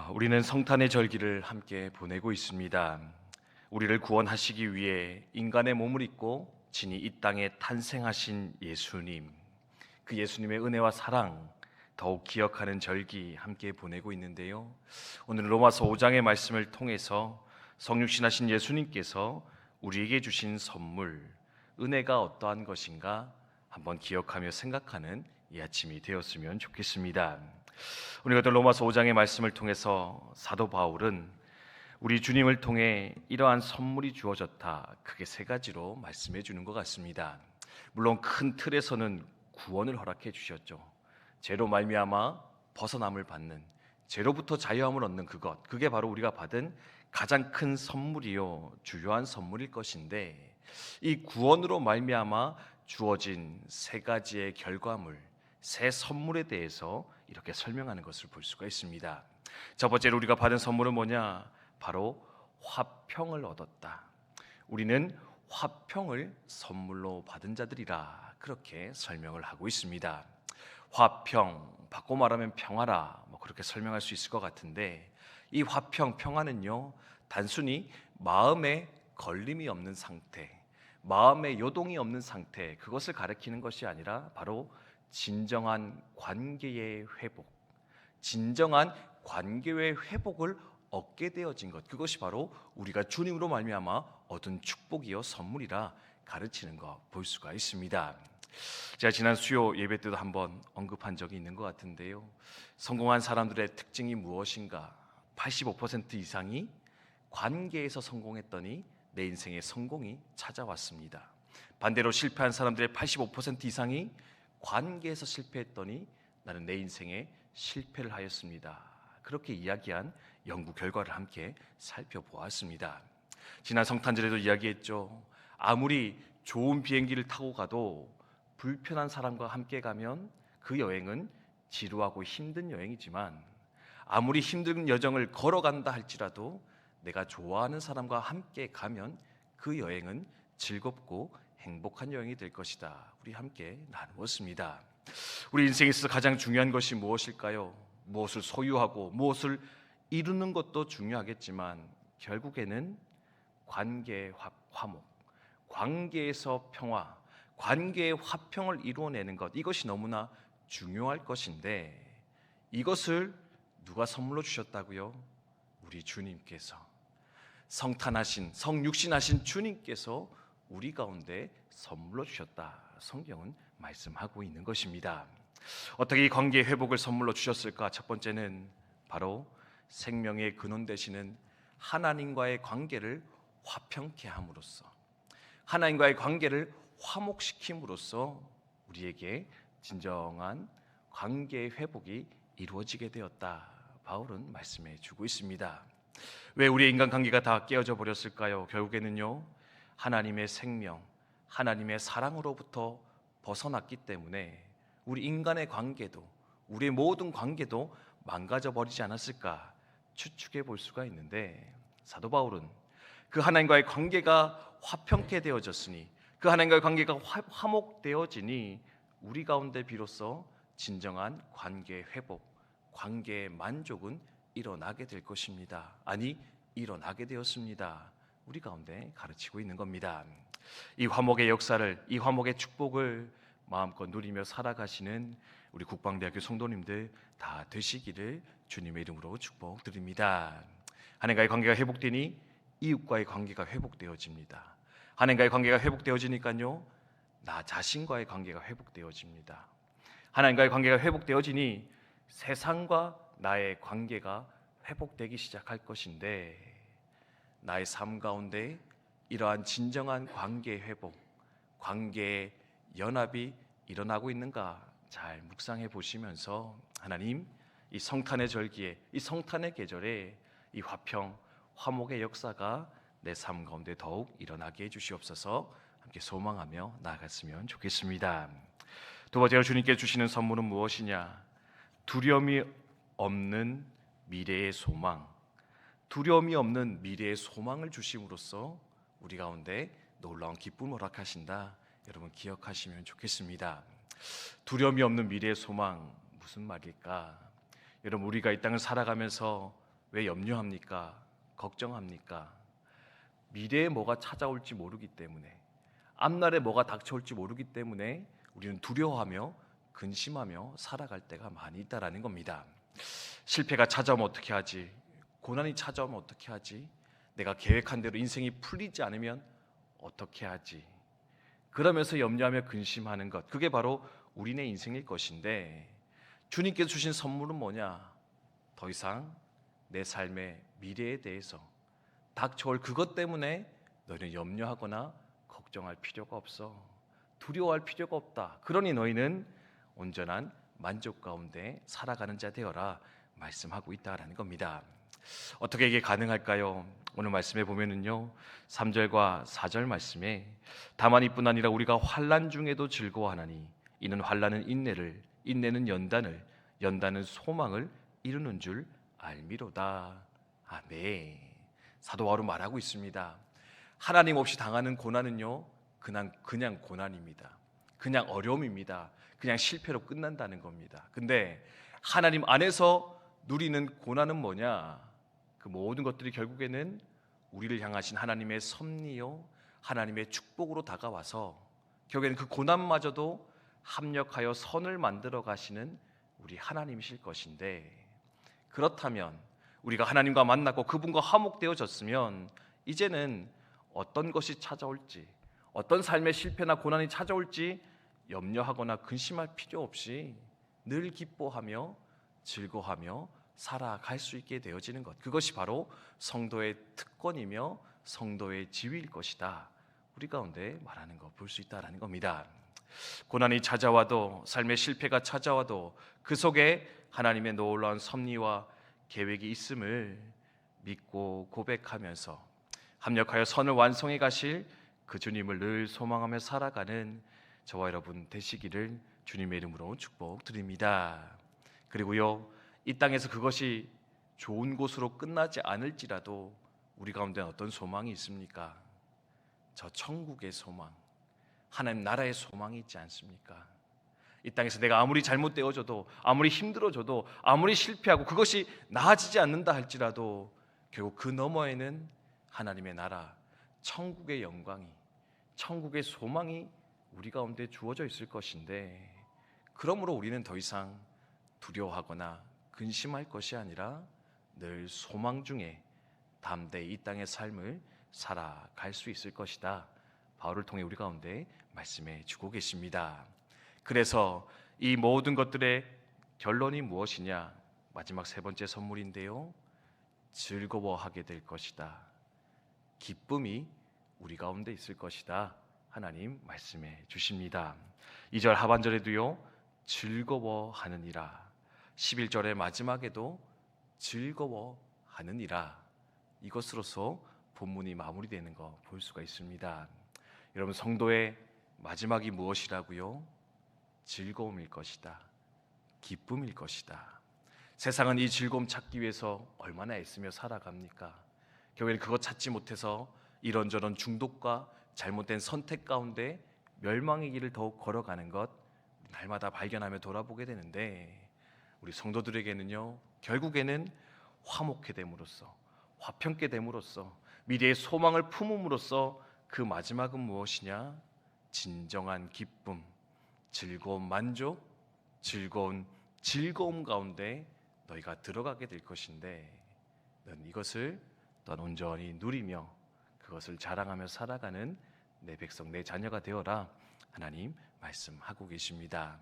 우리는 성탄의 절기를 함께 보내고 있습니다. 우리를 구원하시기 위해 인간의 몸을 입고 진히 이 땅에 탄생하신 예수님, 그 예수님의 은혜와 사랑 더욱 기억하는 절기 함께 보내고 있는데요. 오늘 로마서 5장의 말씀을 통해서 성육신하신 예수님께서 우리에게 주신 선물, 은혜가 어떠한 것인가 한번 기억하며 생각하는 이 아침이 되었으면 좋겠습니다. 우리가 로마서 5장의 말씀을 통해서 사도 바울은 우리 주님을 통해 이러한 선물이 주어졌다, 크게 세 가지로 말씀해 주는 것 같습니다. 물론 큰 틀에서는 구원을 허락해 주셨죠. 죄로 말미암아 벗어남을 받는, 죄로부터 자유함을 얻는 그것, 그게 바로 우리가 받은 가장 큰 선물이요 주요한 선물일 것인데, 이 구원으로 말미암아 주어진 세 가지의 결과물, 새 선물에 대해서 이렇게 설명하는 것을 볼 수가 있습니다. 첫 번째로 우리가 받은 선물은 뭐냐? 바로 화평을 얻었다. 우리는 화평을 선물로 받은 자들이라, 그렇게 설명을 하고 있습니다. 화평, 바꿔 말하면 평화라, 그렇게 설명할 수 있을 것 같은데, 이 화평, 평화는요 단순히 마음에 걸림이 없는 상태, 마음에 요동이 없는 상태, 그것을 가리키는 것이 아니라 바로 진정한 관계의 회복, 진정한 관계의 회복을 얻게 되어진 것, 그것이 바로 우리가 주님으로 말미암아 얻은 축복이요 선물이라 가르치는 것 볼 수가 있습니다. 제가 지난 수요 예배 때도 한번 언급한 적이 있는 것 같은데요, 성공한 사람들의 특징이 무엇인가? 85% 이상이 관계에서 성공했더니 내 인생의 성공이 찾아왔습니다. 반대로 실패한 사람들의 85% 이상이 관계에서 실패했더니 나는 내 인생에 실패를 하였습니다. 그렇게 이야기한 연구 결과를 함께 살펴보았습니다. 지난 성탄절에도 이야기했죠. 아무리 좋은 비행기를 타고 가도 불편한 사람과 함께 가면 그 여행은 지루하고 힘든 여행이지만, 아무리 힘든 여정을 걸어간다 할지라도 내가 좋아하는 사람과 함께 가면 그 여행은 즐겁고 행복한 여행이 될 것이다. 우리 함께 나누었습니다. 우리 인생에 있어서 가장 중요한 것이 무엇일까요? 무엇을 소유하고 무엇을 이루는 것도 중요하겠지만 결국에는 관계의 화목, 관계에서 평화, 관계의 화평을 이루어내는 것, 이것이 너무나 중요할 것인데, 이것을 누가 선물로 주셨다고요? 우리 주님께서, 성탄하신, 성육신하신 주님께서 우리 가운데 선물로 주셨다, 성경은 말씀하고 있는 것입니다. 어떻게 이 관계 회복을 선물로 주셨을까? 첫 번째는 바로 생명의 근원 되시는 하나님과의 관계를 화평케 함으로써, 하나님과의 관계를 화목시킴으로써 우리에게 진정한 관계의 회복이 이루어지게 되었다, 바울은 말씀해 주고 있습니다. 왜 우리의 인간관계가 다 깨어져 버렸을까요? 결국에는요, 하나님의 생명, 하나님의 사랑으로부터 벗어났기 때문에 우리 인간의 관계도, 우리의 모든 관계도 망가져 버리지 않았을까 추측해 볼 수가 있는데, 사도 바울은 그 하나님과의 관계가 화평케 되어졌으니, 그 하나님과의 관계가 화목되어지니 우리 가운데 비로소 진정한 관계 회복, 관계의 만족은 일어나게 될 것입니다. 아니, 일어나게 되었습니다. 우리 가운데 가르치고 있는 겁니다. 이 화목의 역사를, 이 화목의 축복을 마음껏 누리며 살아가시는 우리 국방대학교 성도님들 다 되시기를 주님의 이름으로 축복드립니다. 하나님과의 관계가 회복되니 이웃과의 관계가 회복되어집니다. 하나님과의 관계가 회복되어지니까요, 나 자신과의 관계가 회복되어집니다. 하나님과의 관계가 회복되어지니 세상과 나의 관계가 회복되기 시작할 것인데, 나의 삶 가운데 이러한 진정한 관계 회복, 관계의 연합이 일어나고 있는가 잘 묵상해 보시면서, 하나님, 이 성탄의 절기에, 이 성탄의 계절에 이 화평, 화목의 역사가 내 삶 가운데 더욱 일어나게 해주시옵소서. 함께 소망하며 나아갔으면 좋겠습니다. 두 번째로 주님께 주시는 선물은 무엇이냐? 두려움이 없는 미래의 소망, 두려움이 없는 미래의 소망을 주심으로써 우리 가운데 놀라운 기쁨을 허락하신다, 여러분 기억하시면 좋겠습니다. 두려움이 없는 미래의 소망, 무슨 말일까? 여러분, 우리가 이 땅을 살아가면서 왜 염려합니까? 걱정합니까? 미래에 뭐가 찾아올지 모르기 때문에, 앞날에 뭐가 닥쳐올지 모르기 때문에 우리는 두려워하며 근심하며 살아갈 때가 많이 있다라는 겁니다. 실패가 찾아오면 어떻게 하지? 고난이 찾아오면 어떻게 하지? 내가 계획한 대로 인생이 풀리지 않으면 어떻게 하지? 그러면서 염려하며 근심하는 것, 그게 바로 우리네 인생일 것인데, 주님께서 주신 선물은 뭐냐? 더 이상 내 삶의 미래에 대해서 닥쳐올 그것 때문에 너희는 염려하거나 걱정할 필요가 없어. 두려워할 필요가 없다. 그러니 너희는 온전한 만족 가운데 살아가는 자 되어라 말씀하고 있다라는 겁니다. 어떻게 이게 가능할까요? 오늘 말씀에 보면은요, 3절과 4절 말씀에 다만 이뿐 아니라 우리가 환난 중에도 즐거워하나니 이는 환난은 인내를, 인내는 연단을, 연단은 소망을 이루는 줄 알미로다. 아멘. 사도 바울은 말하고 있습니다. 하나님 없이 당하는 고난은요, 그냥 고난입니다. 그냥 어려움입니다. 그냥 실패로 끝난다는 겁니다. 근데 하나님 안에서 누리는 고난은 뭐냐? 그 모든 것들이 결국에는 우리를 향하신 하나님의 섭리요, 하나님의 축복으로 다가와서 결국에는 그 고난마저도 합력하여 선을 만들어 가시는 우리 하나님이실 것인데, 그렇다면 우리가 하나님과 만났고 그분과 화목되어졌으면 이제는 어떤 것이 찾아올지, 어떤 삶의 실패나 고난이 찾아올지 염려하거나 근심할 필요 없이 늘 기뻐하며 즐거워하며 살아갈 수 있게 되어지는 것, 그것이 바로 성도의 특권이며 성도의 지위일 것이다. 우리 가운데 말하는 거 볼 수 있다라는 겁니다. 고난이 찾아와도, 삶의 실패가 찾아와도 그 속에 하나님의 놀라운 섭리와 계획이 있음을 믿고 고백하면서 합력하여 선을 완성해 가실 그 주님을 늘 소망하며 살아가는 저와 여러분 되시기를 주님의 이름으로 축복드립니다. 그리고요, 이 땅에서 그것이 좋은 곳으로 끝나지 않을지라도 우리 가운데 어떤 소망이 있습니까? 저 천국의 소망, 하나님 나라의 소망이 있지 않습니까? 이 땅에서 내가 아무리 잘못되어져도, 아무리 힘들어져도, 아무리 실패하고 그것이 나아지지 않는다 할지라도 결국 그 너머에는 하나님의 나라, 천국의 영광이, 천국의 소망이 우리 가운데 주어져 있을 것인데, 그러므로 우리는 더 이상 두려워하거나 근심할 것이 아니라 늘 소망 중에 담대히 이 땅의 삶을 살아갈 수 있을 것이다. 바울을 통해 우리 가운데 말씀해 주고 계십니다. 그래서 이 모든 것들의 결론이 무엇이냐? 마지막 세 번째 선물인데요, 즐거워하게 될 것이다. 기쁨이 우리 가운데 있을 것이다. 하나님 말씀해 주십니다. 2절 하반절에도요, 즐거워하느니라. 11절의 마지막에도 즐거워하느니라. 이것으로서 본문이 마무리되는 거 볼 수가 있습니다. 여러분, 성도의 마지막이 무엇이라고요? 즐거움일 것이다. 기쁨일 것이다. 세상은 이 즐거움 찾기 위해서 얼마나 애쓰며 살아갑니까? 결국엔 그것 찾지 못해서 이런저런 중독과 잘못된 선택 가운데 멸망의 길을 더욱 걸어가는 것 날마다 발견하며 돌아보게 되는데, 우리 성도들에게는요, 결국에는 화목해 됨으로써, 화평케 됨으로써, 미래의 소망을 품음으로써 그 마지막은 무엇이냐? 진정한 기쁨, 즐거운 만족, 즐거움 가운데 너희가 들어가게 될 것인데, 넌 이것을 또한 온전히 누리며 그것을 자랑하며 살아가는 내 백성, 내 자녀가 되어라. 하나님 말씀하고 계십니다.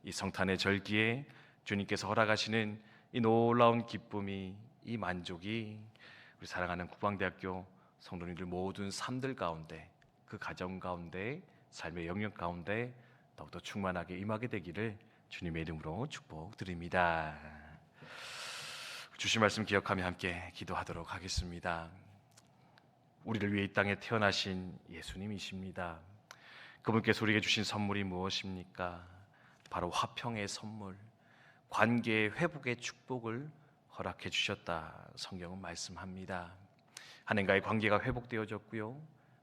이 성탄의 절기에 주님께서 허락하시는 이 놀라운 기쁨이, 이 만족이 우리 사랑하는 국방대학교 성도님들 모든 삶들 가운데, 그 가정 가운데, 삶의 영역 가운데 더욱더 충만하게 임하게 되기를 주님의 이름으로 축복드립니다. 주신 말씀 기억하며 함께 기도하도록 하겠습니다. 우리를 위해 이 땅에 태어나신 예수님이십니다. 그분께서 우리에게 주신 선물이 무엇입니까? 바로 화평의 선물, 관계의 회복의 축복을 허락해 주셨다. 성경은 말씀합니다. 하나님과의 관계가 회복되어졌고요,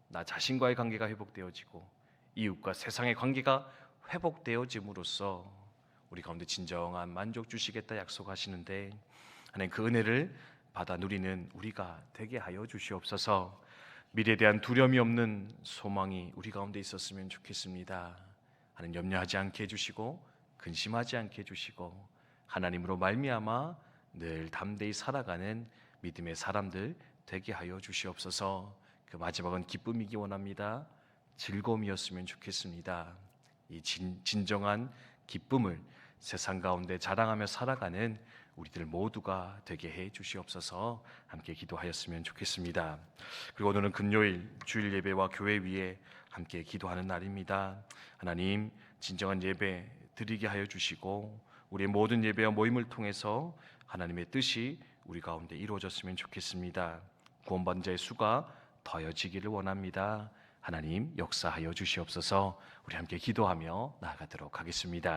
나 자신과의 관계가 회복되어지고 이웃과 세상의 관계가 회복되어짐으로써 우리 가운데 진정한 만족 주시겠다 약속하시는데, 하나님 그 은혜를 받아 누리는 우리가 되게 하여 주시옵소서. 미래에 대한 두려움이 없는 소망이 우리 가운데 있었으면 좋겠습니다. 하나님 염려하지 않게 해주시고 근심하지 않게 해주시고 하나님으로 말미암아 늘 담대히 살아가는 믿음의 사람들 되게 하여 주시옵소서. 그 마지막은 기쁨이기 원합니다. 즐거움이었으면 좋겠습니다. 이 진정한 기쁨을 세상 가운데 자랑하며 살아가는 우리들 모두가 되게 해 주시옵소서. 함께 기도하였으면 좋겠습니다. 그리고 오늘은 금요일 주일 예배와 교회 위에 함께 기도하는 날입니다. 하나님 진정한 예배 드리게 하여 주시고 우리의 모든 예배와 모임을 통해서 하나님의 뜻이 우리 가운데 이루어졌으면 좋겠습니다. 구원받은 자의 수가 더해지기를 원합니다. 하나님 역사하여 주시옵소서. 우리 함께 기도하며 나아가도록 하겠습니다.